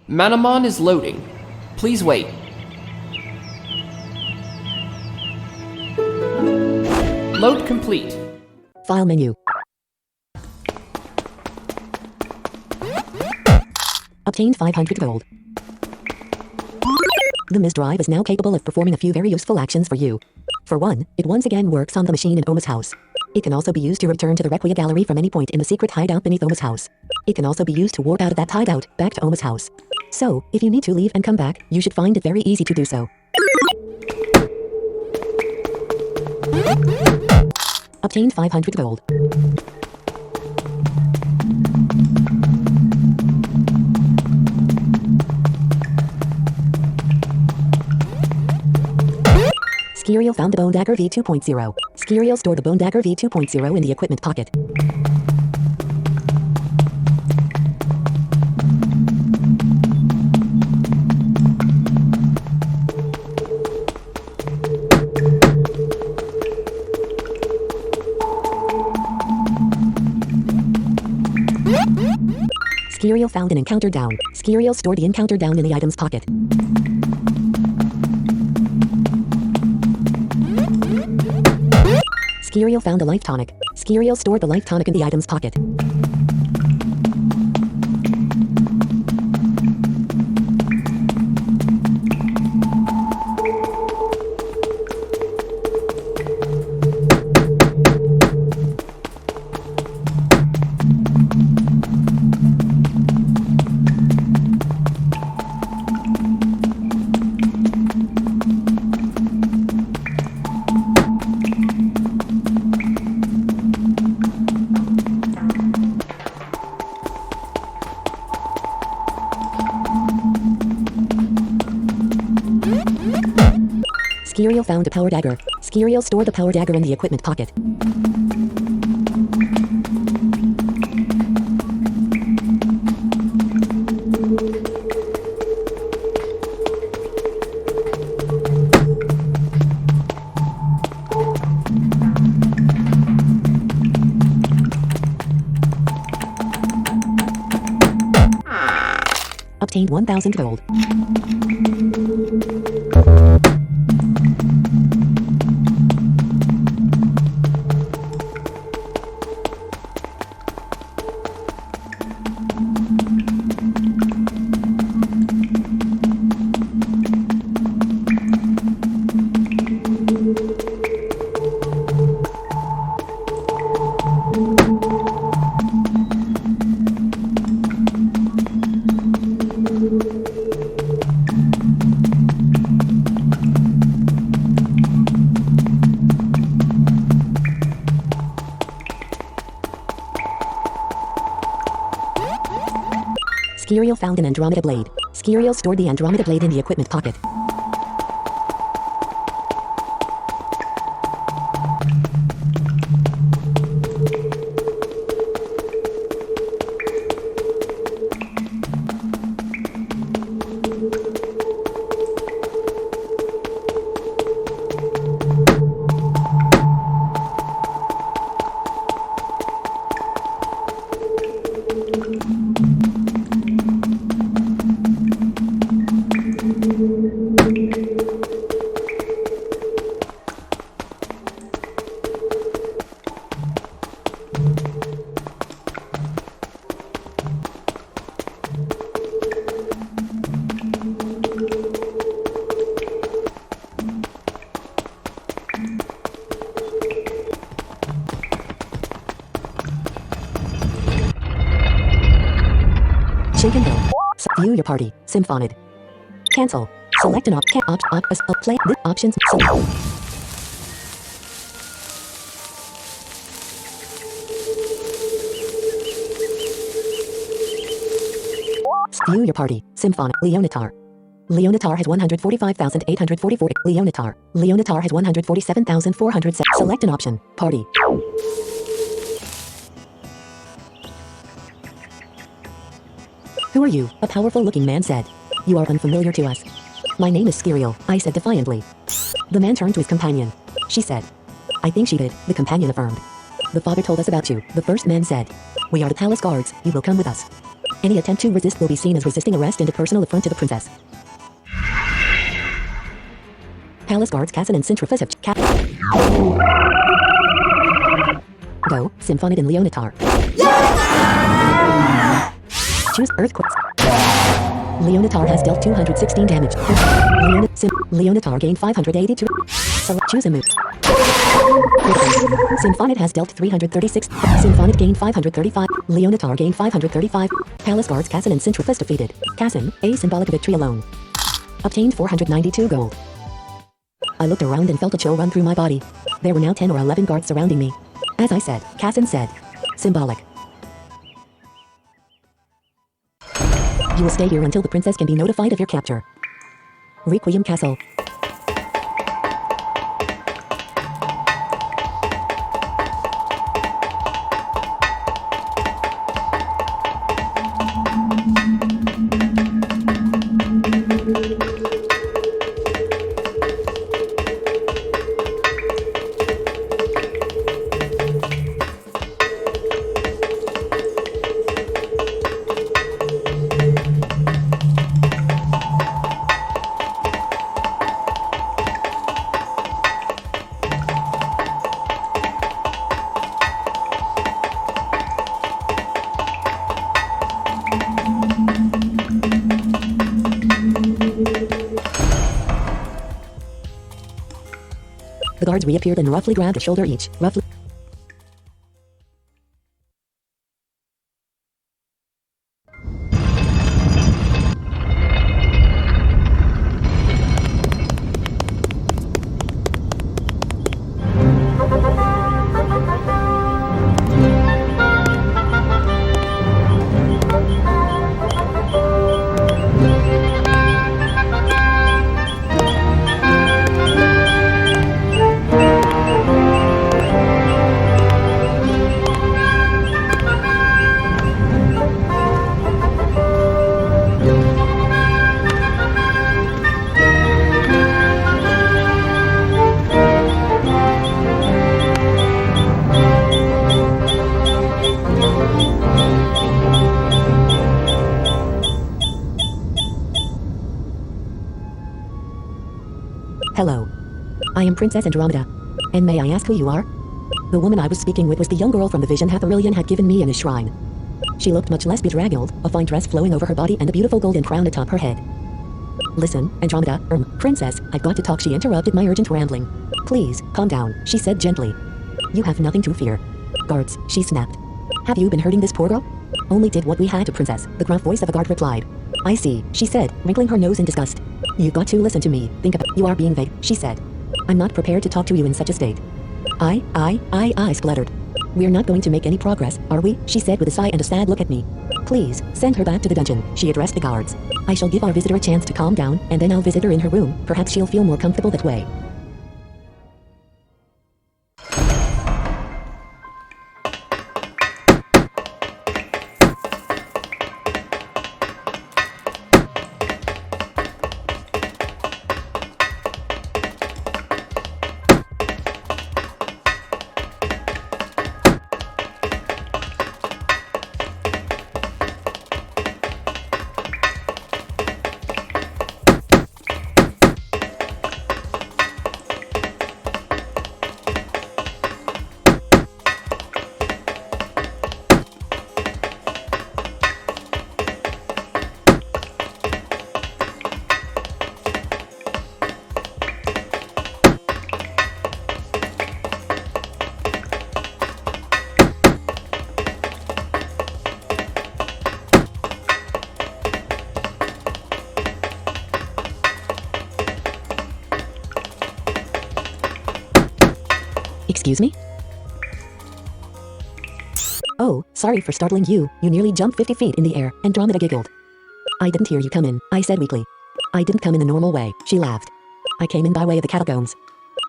Manamon is loading. Please wait. Load complete. File menu. Obtained 500 gold. The Miss Drive is now capable of performing a few very useful actions for you. For one, it once again works on the machine in Oma's house. It can also be used to return to the Requia gallery from any point in the secret hideout beneath Oma's house. It can also be used to warp out of that hideout, back to Oma's house. So, if you need to leave and come back, you should find it very easy to do so. Obtained 500 gold. Skiriel found the Bone Dagger V2.0. Skiriel stored the Bone Dagger V2.0 in the equipment pocket. Skiriel found an encounter down. Skiriel stored the encounter down in the items pocket. Skiriel found a life tonic. Skiriel stored the life tonic in the items pocket. Skiriel found a power dagger. Skiriel stored the power dagger in the equipment pocket. Obtained 1,000 gold. Skiriel found an Andromeda blade. Skiriel stored the Andromeda blade in the equipment pocket. Shaken Hill. View your party. Symphonid. Cancel. Select an play options. View your party. Symphonic. Leonatar. Leonatar has 145,844. Leonatar. Leonatar has 147,400. Select an option. Party. Who are you? A powerful looking man said. You are unfamiliar to us. My name is Skiriel, I said defiantly. The man turned to his companion. She said. I think she did, the companion affirmed. The father told us about you, the first man said. We are the palace guards, you will come with us. Any attempt to resist will be seen as resisting arrest and a personal affront to the princess. Palace guards Cassin and Sintrafus have Go, Symphonid and Leonatar. Choose earthquakes. Leonatar has dealt 216 damage. Leonatar gained 582. Choose a move. Symphonid has dealt 336. Symphonid gained 535. Leonatar gained 535. Palace guards Cassin and Sintrafus defeated. Cassin, a symbolic victory alone. Obtained 492 gold. I looked around and felt a chill run through my body. There were now 10 or 11 guards surrounding me. As I said, Cassin said. Symbolic. You will stay here until the princess can be notified of your capture. Requiem Castle. The guards reappeared and roughly grabbed a shoulder each. Roughly. Hello. I am Princess Andromeda. And may I ask who you are? The woman I was speaking with was the young girl from the vision Hatharillion had given me in his shrine. She looked much less bedraggled, a fine dress flowing over her body and a beautiful golden crown atop her head. Listen, Andromeda, Princess, I've got to talk. She interrupted my urgent rambling. Please, calm down, she said gently. You have nothing to fear. Guards, she snapped. Have you been hurting this poor girl? Only did what we had to, Princess, the gruff voice of a guard replied. I see, she said, wrinkling her nose in disgust. You've got to listen to me, think about. You are being vague, she said. I'm not prepared to talk to you in such a state. I spluttered. We're not going to make any progress, are we? She said with a sigh and a sad look at me. Please, send her back to the dungeon, she addressed the guards. I shall give our visitor a chance to calm down, and then I'll visit her in her room, perhaps she'll feel more comfortable that way. Excuse me? Oh, sorry for startling you. You nearly jumped 50 feet in the air, Andromeda giggled. I didn't hear you come in, I said weakly. I didn't come in the normal way, she laughed. I came in by way of the catacombs.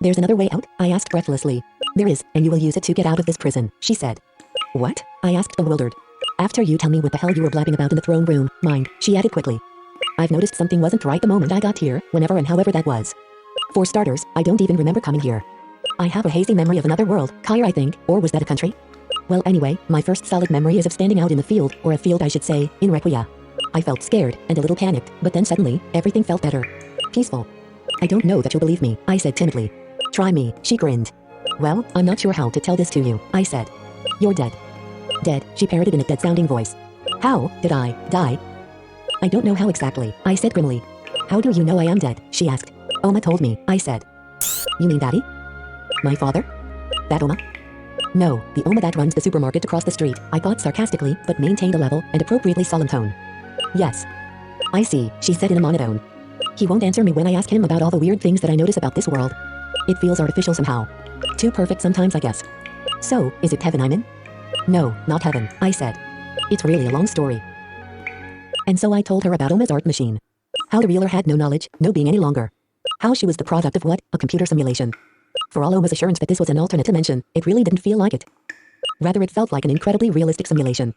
There's another way out? I asked breathlessly. There is, and you will use it to get out of this prison, she said. What? I asked bewildered. After you tell me what the hell you were blabbing about in the throne room, mind, she added quickly. I've noticed something wasn't right the moment I got here, whenever and however that was. For starters, I don't even remember coming here. I have a hazy memory of another world, Kyre I think, or was that a country? Well anyway, my first solid memory is of standing out in the field, or a field I should say, in Requia. I felt scared, and a little panicked, but then suddenly, everything felt better. Peaceful. I don't know that you'll believe me, I said timidly. Try me, she grinned. Well, I'm not sure how to tell this to you, I said. You're dead. Dead, she parroted in a dead-sounding voice. How did I die? I don't know how exactly, I said grimly. How do you know I am dead, she asked. Oma told me, I said. You mean Daddy? My father? That Oma? No, the Oma that runs the supermarket across the street, I thought sarcastically, but maintained a level and appropriately solemn tone. Yes. I see, she said in a monotone. He won't answer me when I ask him about all the weird things that I notice about this world. It feels artificial somehow. Too perfect sometimes, I guess. So, is it heaven I'm in? No, not heaven, I said. It's really a long story. And so I told her about Oma's art machine. How the reeler had no knowledge, no being any longer. How she was the product of what? A computer simulation. For all Oma's assurance that this was an alternate dimension, it really didn't feel like it. Rather, it felt like an incredibly realistic simulation.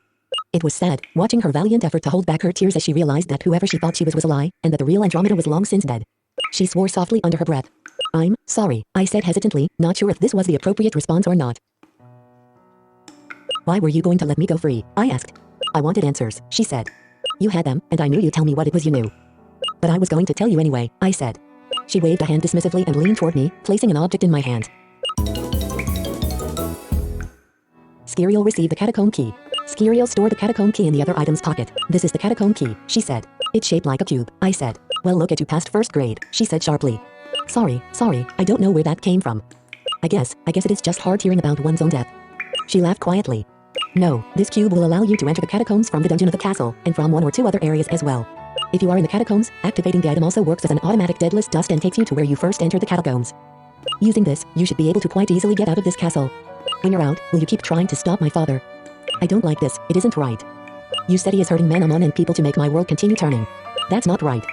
It was sad, watching her valiant effort to hold back her tears as she realized that whoever she thought she was a lie, and that the real Andromeda was long since dead. She swore softly under her breath. I'm sorry, I said hesitantly, not sure if this was the appropriate response or not. Why were you going to let me go free? I asked. I wanted answers, she said. You had them, and I knew you'd tell me what it was you knew. But I was going to tell you anyway, I said. She waved a hand dismissively and leaned toward me, placing an object in my hand. Skiriel received the catacomb key. Skiriel stored the catacomb key in the other item's pocket. This is the catacomb key, she said. It's shaped like a cube, I said. Well, look at you past first grade, she said sharply. Sorry, I don't know where that came from. I guess it is just hard hearing about one's own death. She laughed quietly. No, this cube will allow you to enter the catacombs from the dungeon of the castle, and from one or two other areas as well. If you are in the catacombs, activating the item also works as an automatic deadless dust and takes you to where you first entered the catacombs. Using this, you should be able to quite easily get out of this castle. When you're out, will you keep trying to stop my father? I don't like this, it isn't right. You said he is hurting Manamon and people to make my world continue turning. That's not right.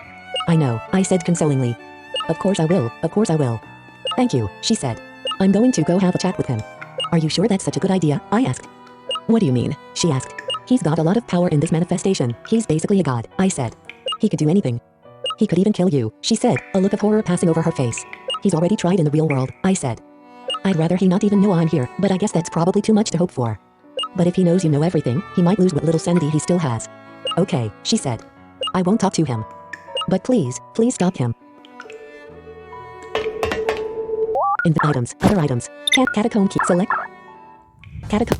I know, I said consolingly. Of course I will. Thank you, she said. I'm going to go have a chat with him. Are you sure that's such a good idea? I asked. What do you mean? She asked. He's got a lot of power in this manifestation. He's basically a god, I said. He could do anything. He could even kill you, she said, a look of horror passing over her face. He's already tried in the real world, I said. I'd rather he not even know I'm here, but I guess that's probably too much to hope for. But if he knows you know everything, he might lose what little sanity he still has. Okay, she said. I won't talk to him. But please stop him. In the items, other items. Catacomb key, select. Catacomb.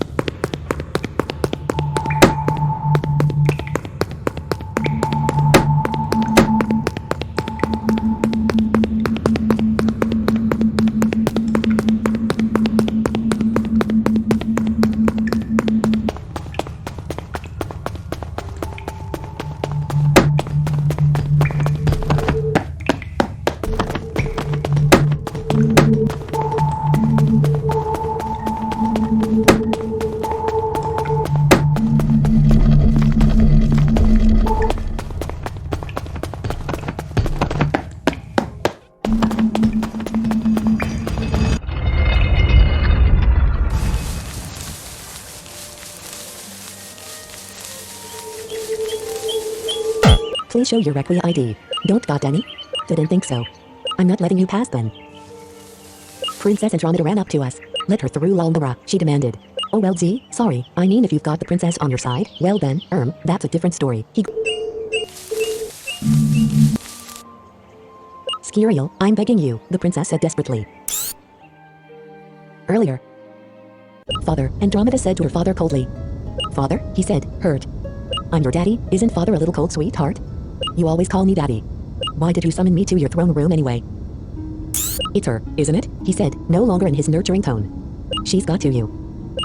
Please show your Requia ID. Don't got any? Didn't think so. I'm not letting you pass then. Princess Andromeda ran up to us. Let her through, Laldara, she demanded. Oh well, Z, sorry. I mean, if you've got the princess on your side, well then, that's a different story. Skiriel, I'm begging you, the princess said desperately. Earlier. Father, Andromeda said to her father coldly. Father, he said, hurt. I'm your daddy, isn't father a little cold, sweetheart? You always call me daddy. Why did you summon me to your throne room anyway? It's her, isn't it? He said, no longer in his nurturing tone. She's got to you.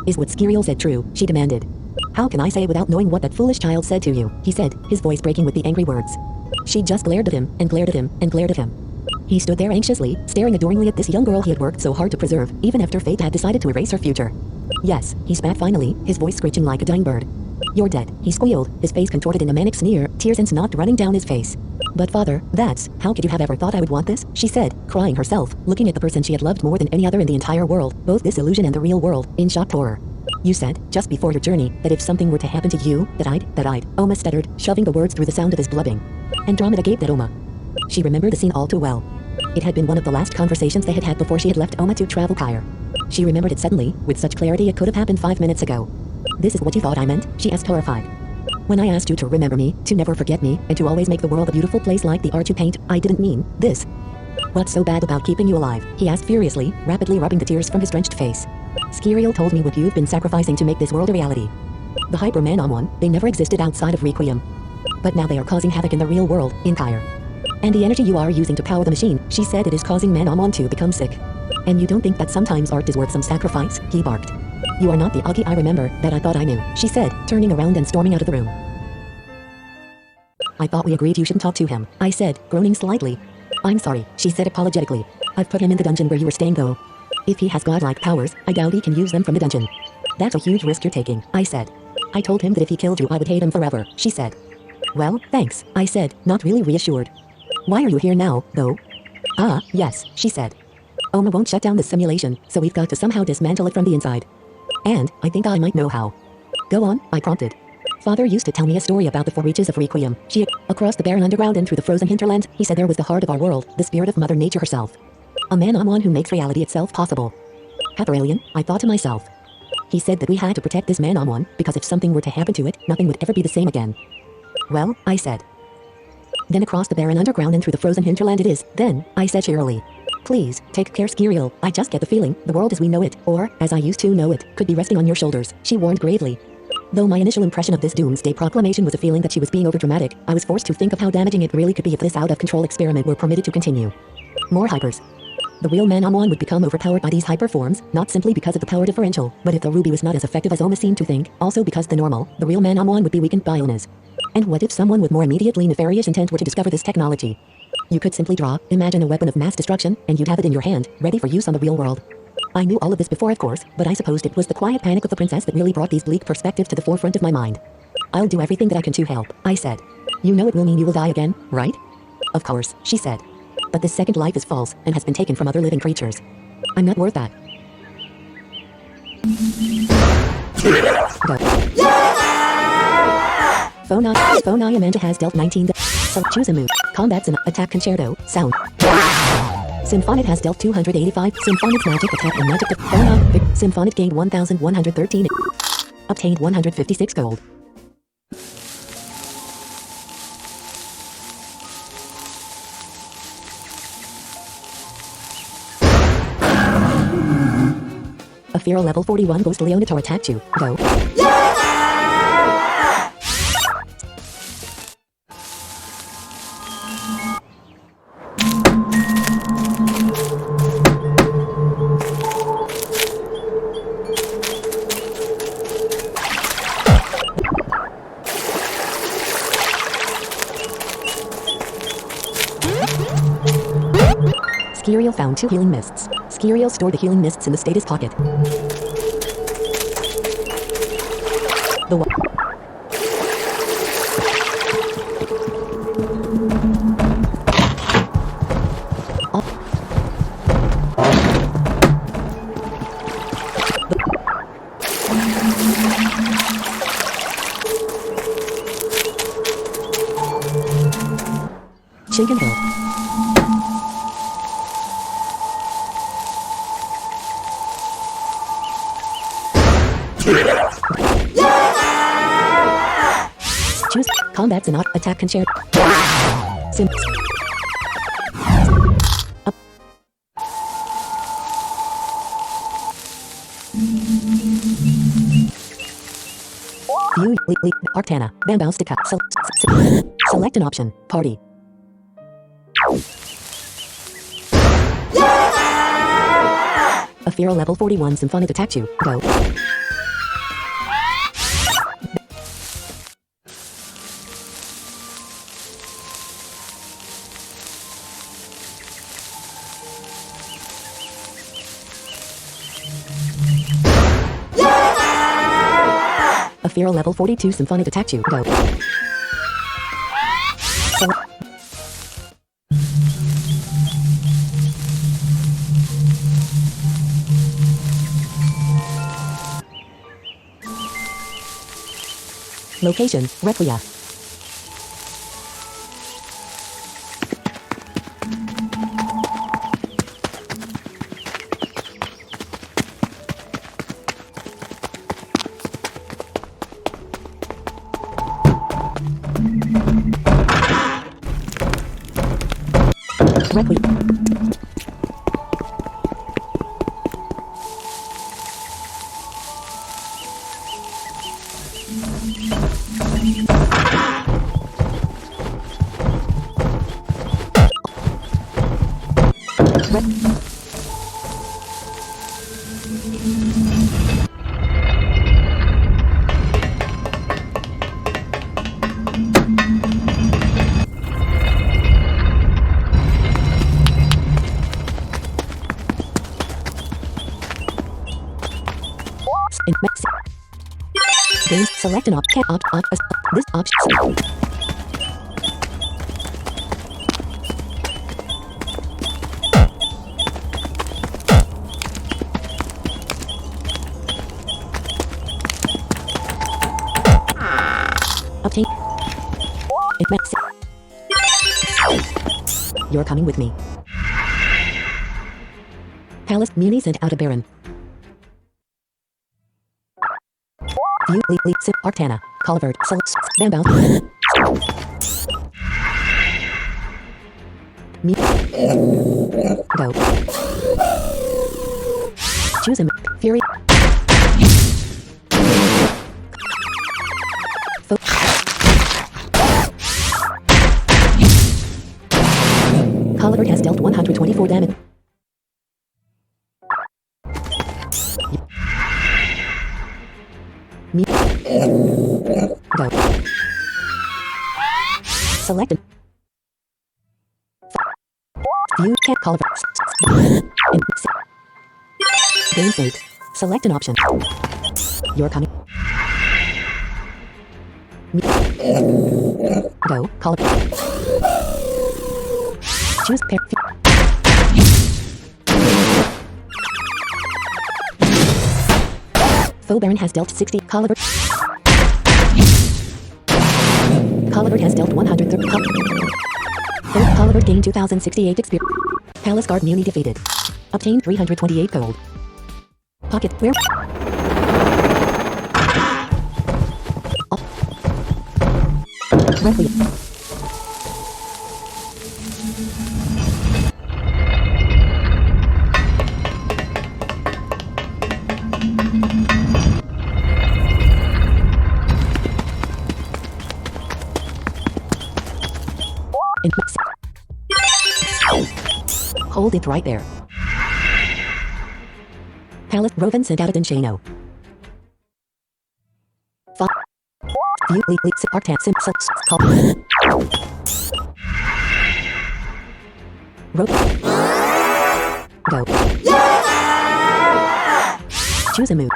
Is what Skiriel said true? She demanded. How can I say without knowing what that foolish child said to you? He said, his voice breaking with the angry words. She just glared at him, and glared at him, and glared at him. He stood there anxiously, staring adoringly at this young girl he had worked so hard to preserve, even after fate had decided to erase her future. Yes, he spat finally, his voice screeching like a dying bird. You're dead, he squealed, his face contorted in a manic sneer, tears and snot running down his face. But father, how could you have ever thought I would want this? She said, crying herself, looking at the person she had loved more than any other in the entire world, both this illusion and the real world, in shocked horror. You said, just before your journey, that if something were to happen to you, that I'd, Oma stuttered, shoving the words through the sound of his blubbing. Andromeda gaped at Oma. She remembered the scene all too well. It had been one of the last conversations they had had before she had left Oma to travel Kyre. She remembered it suddenly, with such clarity it could have happened 5 minutes ago. This is what you thought I meant? She asked, horrified. When I asked you to remember me, to never forget me, and to always make the world a beautiful place like the art you paint, I didn't mean this. What's so bad about keeping you alive? He asked furiously, rapidly rubbing the tears from his drenched face. Skiriel told me what you've been sacrificing to make this world a reality. The Hyper Manamon, they never existed outside of Requiem. But now they are causing havoc in the real world, in Kyre. And the energy you are using to power the machine, she said, it is causing Manamon to become sick. And you don't think that sometimes art is worth some sacrifice? He barked. You are not the Augie I remember, that I thought I knew, she said, turning around and storming out of the room. I thought we agreed you shouldn't talk to him, I said, groaning slightly. I'm sorry, she said apologetically. I've put him in the dungeon where you were staying though. If he has godlike powers, I doubt he can use them from the dungeon. That's a huge risk you're taking, I said. I told him that if he killed you I would hate him forever, she said. Well, thanks, I said, not really reassured. Why are you here now, though? Ah, yes, she said. Oma won't shut down this simulation, so we've got to somehow dismantle it from the inside. And, I think I might know how. Go on, I prompted. Father used to tell me a story about the 4 reaches of Requiem. Across the barren underground and through the frozen hinterlands, he said there was the heart of our world, the spirit of Mother Nature herself. A Manamon who makes reality itself possible. Hyperalien, I thought to myself. He said that we had to protect this Manamon, because if something were to happen to it, nothing would ever be the same again. Well, I said. Then across the barren underground and through the frozen hinterland it is, then, I said cheerily. Please, take care, Skiriel. I just get the feeling, the world as we know it, or, as I used to know it, could be resting on your shoulders, she warned gravely. Though my initial impression of this doomsday proclamation was a feeling that she was being overdramatic, I was forced to think of how damaging it really could be if this out-of-control experiment were permitted to continue. More hypers. The real Manamon would become overpowered by these hyper forms, not simply because of the power differential, but if the ruby was not as effective as Oma seemed to think, also because the real Manamon would be weakened by Ona's. And what if someone with more immediately nefarious intent were to discover this technology? You could simply imagine a weapon of mass destruction, and you'd have it in your hand, ready for use on the real world. I knew all of this before, of course, but I supposed it was the quiet panic of the princess that really brought these bleak perspectives to the forefront of my mind. I'll do everything that I can to help, I said. You know it will mean you will die again, right? Of course, she said. But this second life is false, and has been taken from other living creatures. I'm not worth that. Go. Phone I Amanda has dealt 19 so choose a move. Combat's an attack concerto, sound. Symphonic has dealt 285. Symphonic's magic attack and magic phone Symphonic gained 1113. Obtained 156 gold. A Feral level 41 Ghost Leonator attacked you. Go. Skiriel found 2 healing mists. Skiriel stored the healing mists in the status pocket. The one. Chicken Hill. Choose combat's not attack concerto. Sim. Up. View Arcana. Bamboo stick up. Select an option. Party. A Feral level 41 Symphonic attacked you. Go. A Feral level 42 Symphonic attacked you. Go. Location, Requia. Requiem. Games select an this option. Obtain. You're coming with me. Palace Muni sent out a Baron. View Sip Arcana. Colvert. Bamboo. Me. Go. Choose him. Fury. Colvert has dealt 124 damage. Me. Go. Selected. View can't call Game state. Select an option. You're coming. Me. Go. Call it. Choose pair. Faux Baron has dealt 60. Colvert. Colvert has dealt 130. Colvert gained 2068 experience. Palace Guard Muni defeated. Obtained 328 gold. Pocket where? Requiem. Hold it right there. Palace Roven sent out a Denshano. View Sip Arctan Sim Call. Go. Choose a move.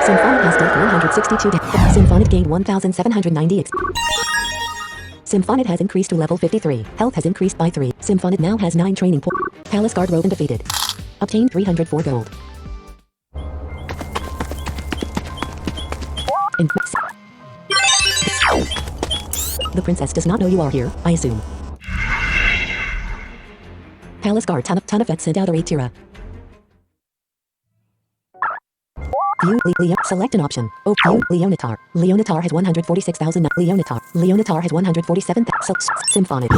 Symphonic has dealt 162 damage. Symphonic gained 1,790 XP. Symphonic has increased to level 53. Health has increased by 3. Symphonic now has 9 training points. Palace Guard Roven defeated. Obtained 304 gold. The princess does not know you are here, I assume. Palace Guard Tonafet sent out a Tira. View select an option. Oh, view Leonatar. Leonatar has 146,000. Leonatar has 147,000. Symphonic.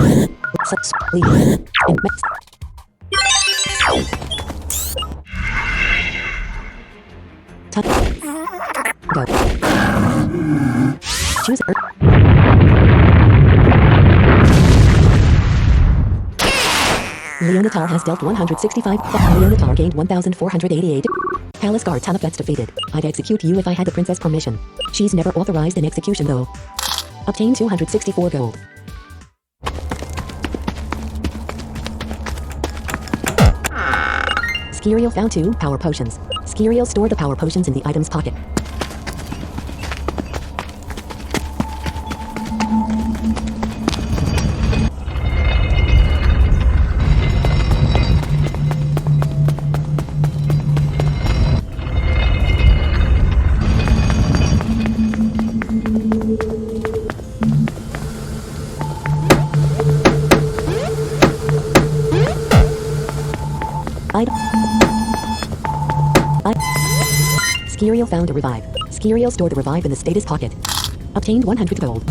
Go. Choose Leonatar has dealt 165. Leonatar gained 1,488. Palace Guard Tonafet's defeated. I'd execute you if I had the princess permission. She's never authorized an execution though. Obtain 264 gold. Skiriel found 2 power potions. Skiriel stored the power potions in the item's pocket. Skiriel found a revive. Skiriel stored the revive in the status pocket. Obtained 100 gold.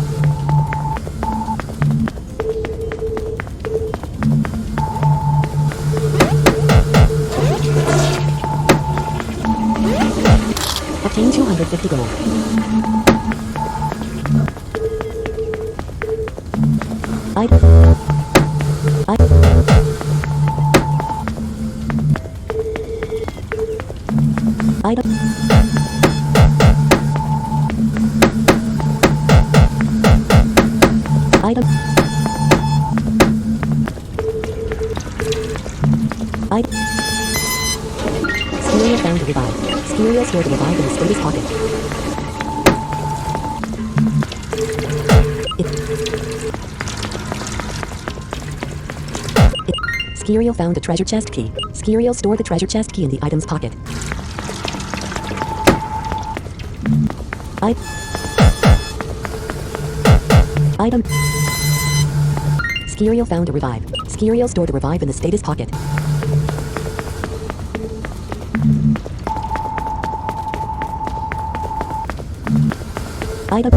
Obtained 250 gold. Item. Skiriel found a revive. Skiriel stored the revive in the status pocket. Skiriel found a treasure chest key. Skiriel stored the treasure chest key in the item's pocket. Item. Skiriel found a revive. Skiriel stored the revive in the status pocket. Item.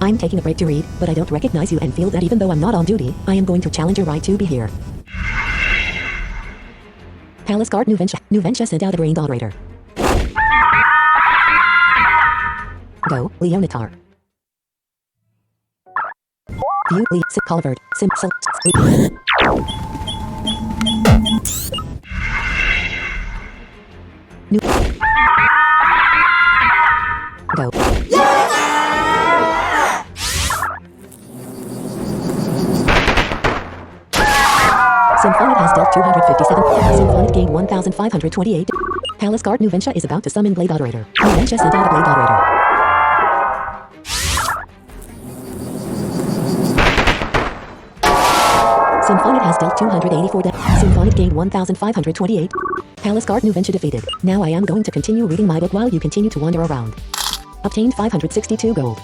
I'm taking a break to read, but I don't recognize you and feel that even though I'm not on duty, I am going to challenge your right to be here. Palace Guard Nuventia sent out a brain operator. Go, Leonitar. View, Colvard, Go. Symphonic has dealt 257. Symphonic gained 1,528. Palace Guard Nuventia is about to summon Blade Operator. Nuventia sent out a Blade Operator. Symphonic has dealt 284. Symphonic gained 1,528. Palace Guard Nuventia defeated. Now I am going to continue reading my book while you continue to wander around. Obtained 562 gold.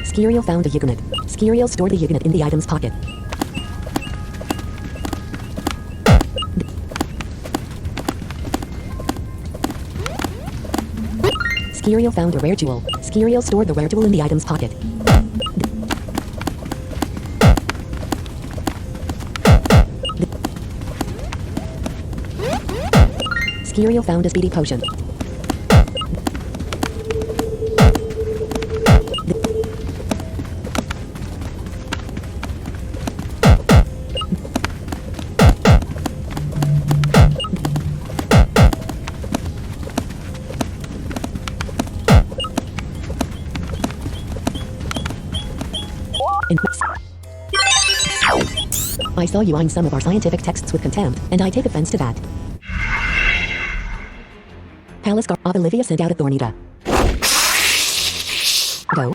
Skiriel found a Yugonid. Skiriel stored the Yugonid in the item's pocket. Skiriel found a rare jewel. Skiriel stored the rare jewel in the item's pocket. Skiriel found a speedy potion. I saw you eyeing some of our scientific texts with contempt, and I take offense to that. Palace Guard of Olivia sent out a Thornita. Go.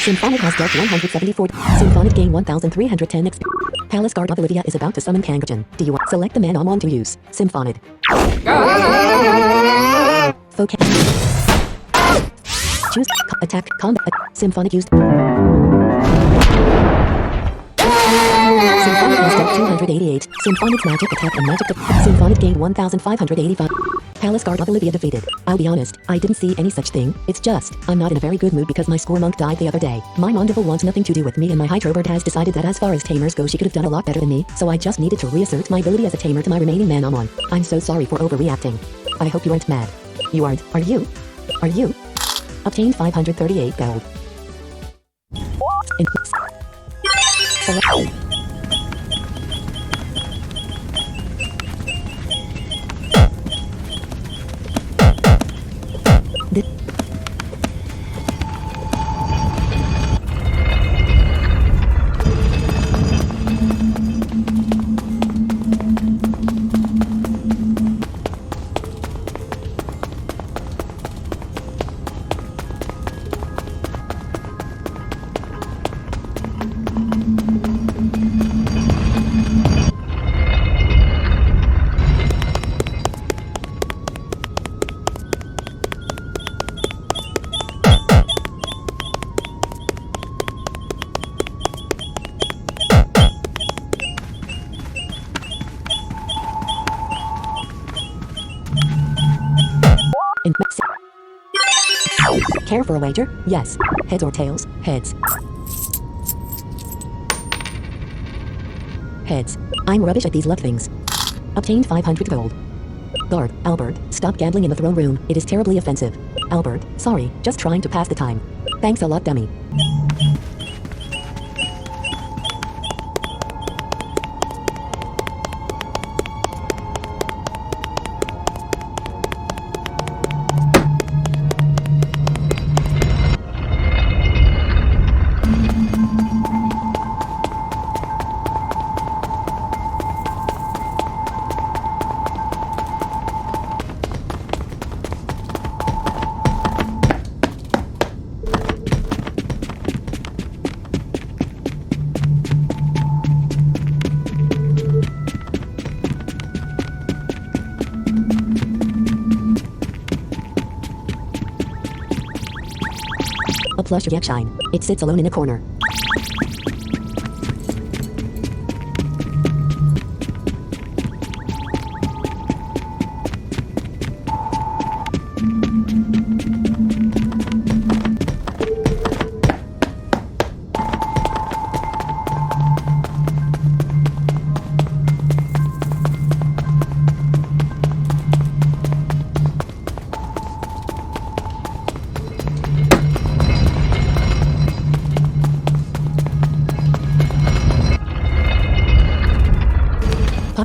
Symphonic has dealt 174. Symphonic gained 1,310 XP. Palace Guard of Olivia is about to summon Kangajan. Do you want select the Manamon to use? Symphonid. Focus. Choose attack combat. Symphonic used. Symphonic has dealt 288. Symphonic's magic attack and magic Symphonic gained 1,585. Palace Guard of Olivia defeated. I'll be honest, I didn't see any such thing. It's just, I'm not in a very good mood because my score monk died the other day. My Mondevil wants nothing to do with me, and my Hydrobird has decided that as far as tamers go she could have done a lot better than me, so I just needed to reassert my ability as a tamer to my remaining Manamon. I'm so sorry for overreacting. I hope you aren't mad. You aren't, are you? Are you? Obtained 538 gold. Care for a wager? Yes. Heads or tails? Heads. Heads. I'm rubbish at these luck things. Obtained 500 gold. Guard, Albert, stop gambling in the throne room. It is terribly offensive. Albert, sorry, just trying to pass the time. Thanks a lot, dummy. A plush yakshine. It sits alone in a corner.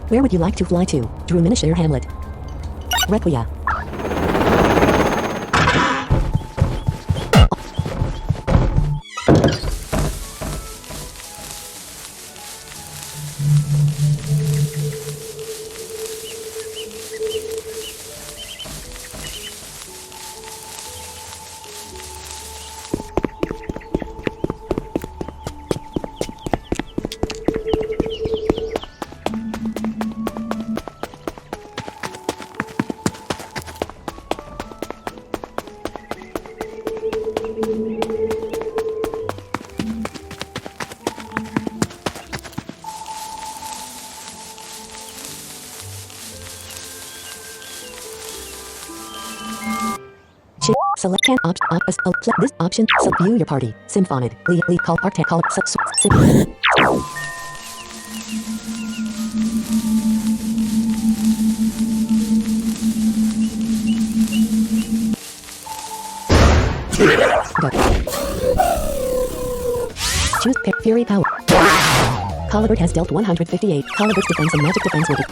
Where would you like to fly to? Druminishire Hamlet. Requia. Select can this option. View your party. Symphonid. Call Arctan. Call sim. Go. Choose Fury Power. Colibert has dealt 158. Colibert's defense and magic defense will be.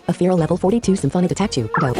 A feral level 42 Symphonic attacked you. Go.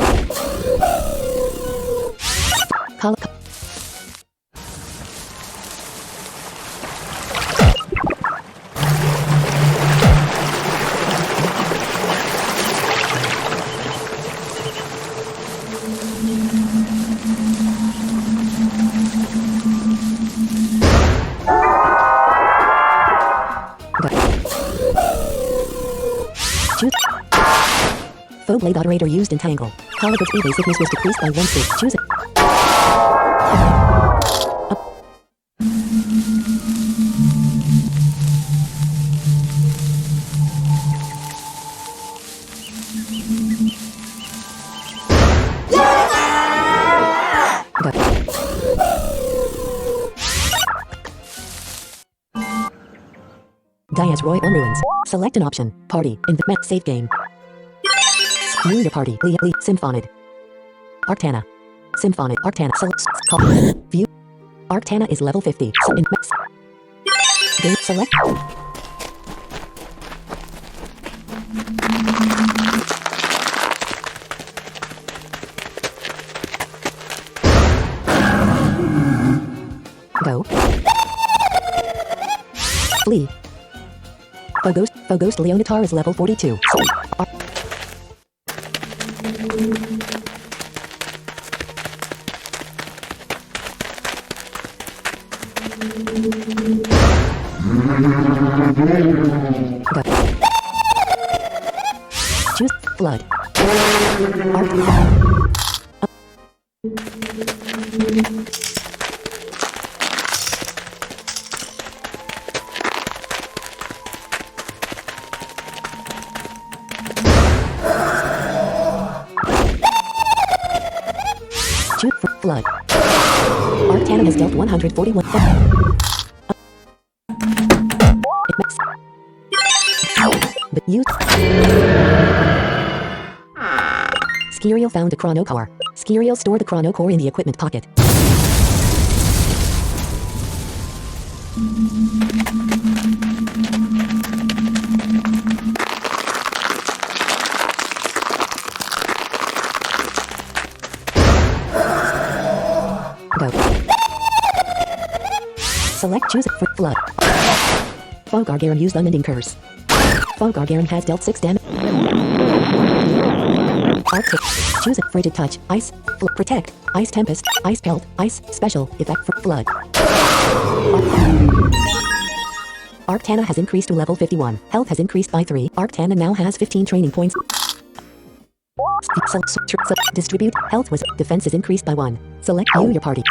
Foe Blade Operator used in Tangle. Colibert's evasiveness was decreased by 1 stage. Choose it. Diaz Roy on Ruins. Select an option. Party. In the map. Save game. View your party. Symphonid. Arctana. Symphonid. Arctana. Call. View. Arctana is level 50. In game. Select. Go. Flee. Foghost Leonatar is level 42. Go. Choose Flood. Flood. Arcana has dealt 141. But use. Skiriel found a chronocore. Skiriel stored the chronocore in the equipment pocket. Go. Select choose for flood. Fogargaran used unending curse. Fogargaran has dealt 6 damage. Arctic. Choose it. Frigid touch. Ice. Protect. Ice tempest. Ice pelt. Ice. Special. Effect for flood. Arcana has increased to level 51. Health has increased by 3. Arcana now has 15 training points. Distribute. Health was. Defense is increased by 1. Select view your party.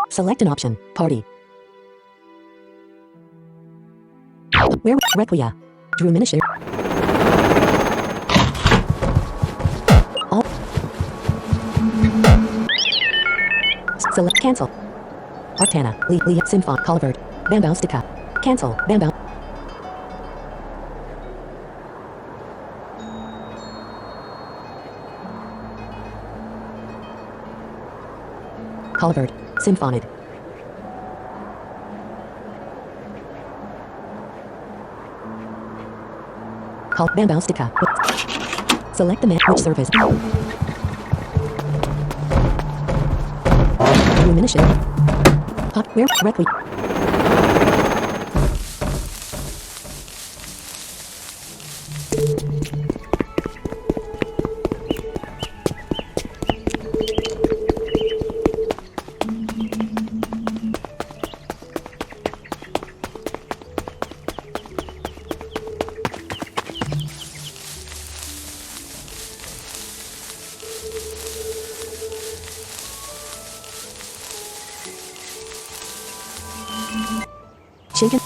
Select an option. Party. Where Requia. Drew Minisher. All. Select cancel. Arcana. Lee Sinfon. Colvard. Bambao Stika. Cancel. Bambao. Colvard. Symphonid. Call Bambao Stika. Select the which service. Rumination. Hot where Requiem. Shaken.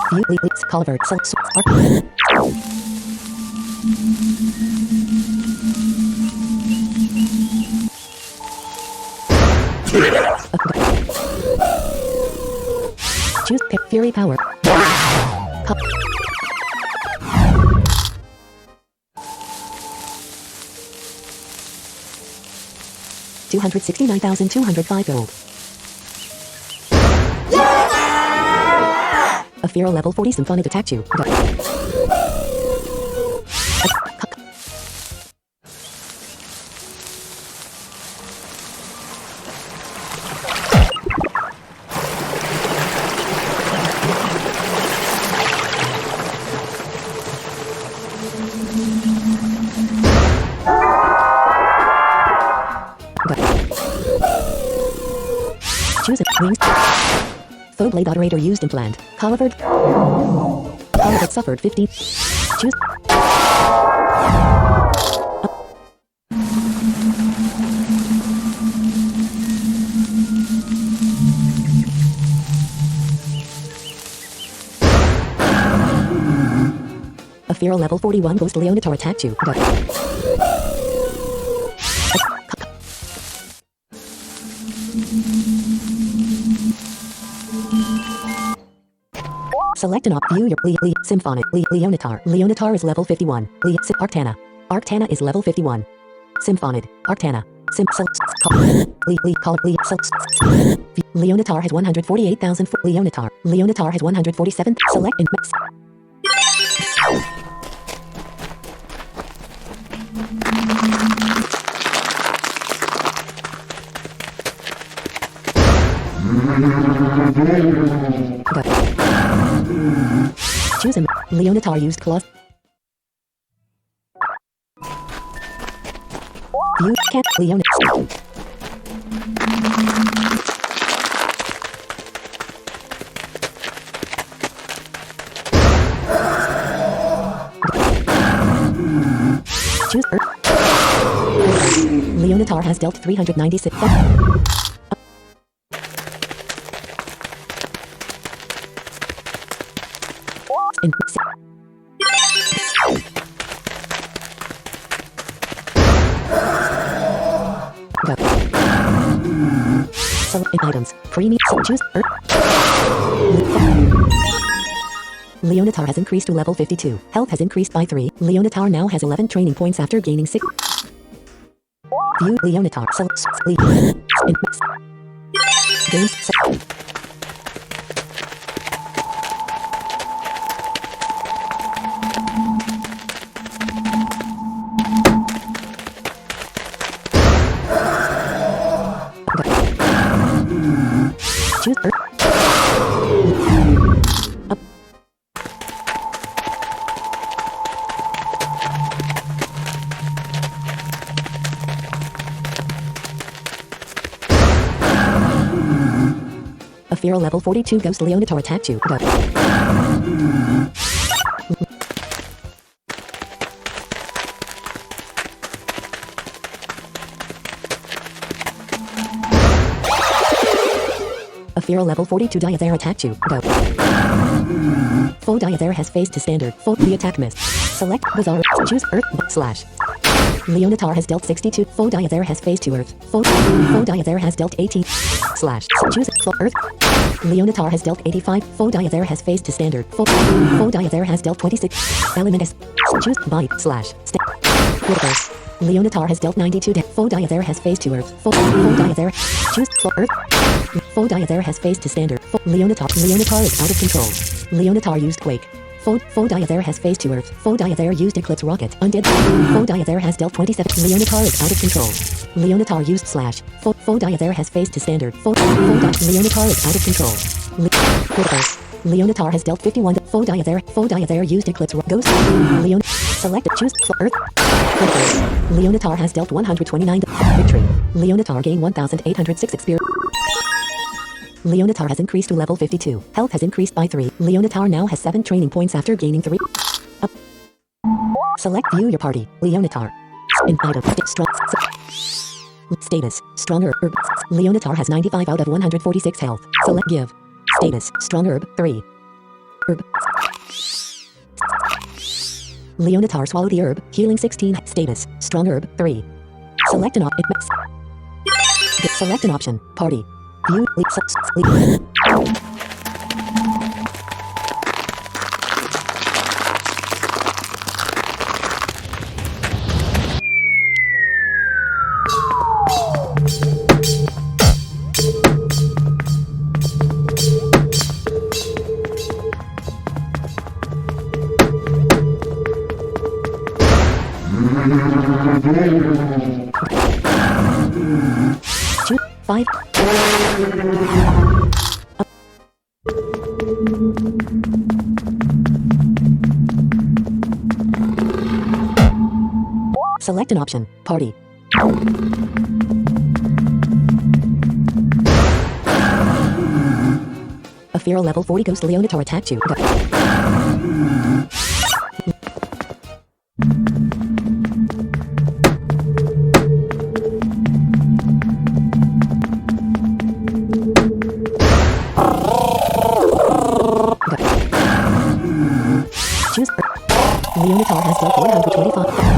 View leaks Colvard. Arc. Choose pick Fury Power. $269,205 gold. A Feral level 40 Symphonic attacked you. Go. Choose a wings. Foe blade operator used implant. Colvard. Colvard suffered 50. Choose. A Feral level 41 Ghost Leonator attacked you. Go. Select an view your Symphonic Leonatar. Leonatar is level 51. Arcana. Arcana is level 51. Symphonid. Arcana. Leonatar has 148,000. Leonatar. Leonatar has 147. Select in Go. Choose him. Leonatar used cloth. View can't Leonatar. Choose Earth. Leonatar has dealt 396. In Go. Select in items. Premium. Choose Earth. Leonatar has increased to level 52. Health has increased by 3. Leonatar now has 11 training points after gaining 6. View Leonatar. Select in games. Choose Earth. Up. A feral level 42 ghost Leonatar attacked you. Go. A feral level 42 Diather attacked you. Go. Full Diather has phased to standard. Full the attack missed. Select Bizarre. Choose Earth slash. Leonatar has dealt 62. Full Diather has phased to Earth. Full Diather has dealt 18. Slash. Choose Earth. Leonatar has dealt 85. Full Diather has phased to standard. Full Diather has dealt 26. Element S. Choose Bite slash. Critical. Leonatar has dealt 92. Full Diather has phased to Earth. Full Diather. Choose Earth. Full Diather has phased to standard. Leonatar is out of control. Leonatar used Quake. Full Diather has phased to Earth. Full Diather used Eclipse Rocket. Undead. Full Diather has dealt 27. Leonatar is out of control. Leonatar used Slash. Full Diather has phased to standard. Leonatar is out of control. Critical. Leonatar has dealt 51. Full Diather used Eclipse Rocket. Ghost. Select. Choose Earth. Critical. Leonatar has dealt 129. Victory. Leonatar gained 1,806 experience. Leonatar has increased to level 52. Health has increased by 3. Leonatar now has 7 training points after gaining 3. Up. Select view your party. Leonatar. In item. Strong. Status. Strong herb. Leonatar has 95 out of 146 health. Select give. Status. Strong herb. 3. Herb. Leonatar swallow the herb. Healing 16. Status. Strong herb. 3. Select an option. Select an option. Party. View. Choose 5. Select an option. Party. A feral level 40 ghost Leonatar attacked you. Choose Leonatar has dealt 125.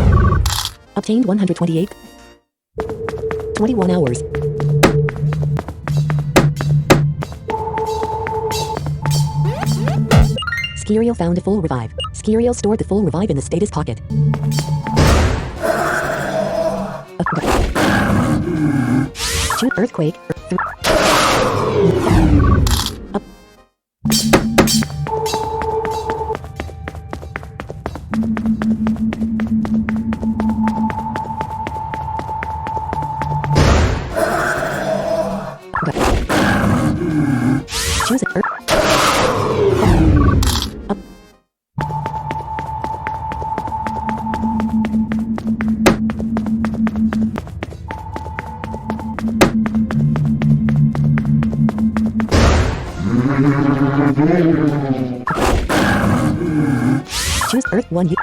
Obtained 128. 21 hours. Skiriel found a full revive. Skiriel stored the full revive in the status pocket. Choose Earthquake. Up. Choose Earth. Up. Choose Earth 1 U.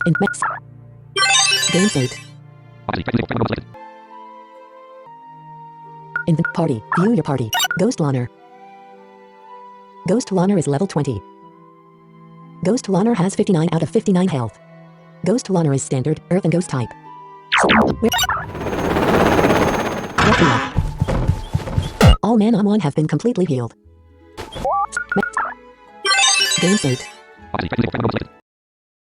In Mex. Game state. In the party. View your party. Ghost Loner. Ghost Loner is level 20. Ghost Loner has 59 out of 59 health. Ghost Loner is standard, Earth and Ghost type. Requia. All Manamon have been completely healed. Game state.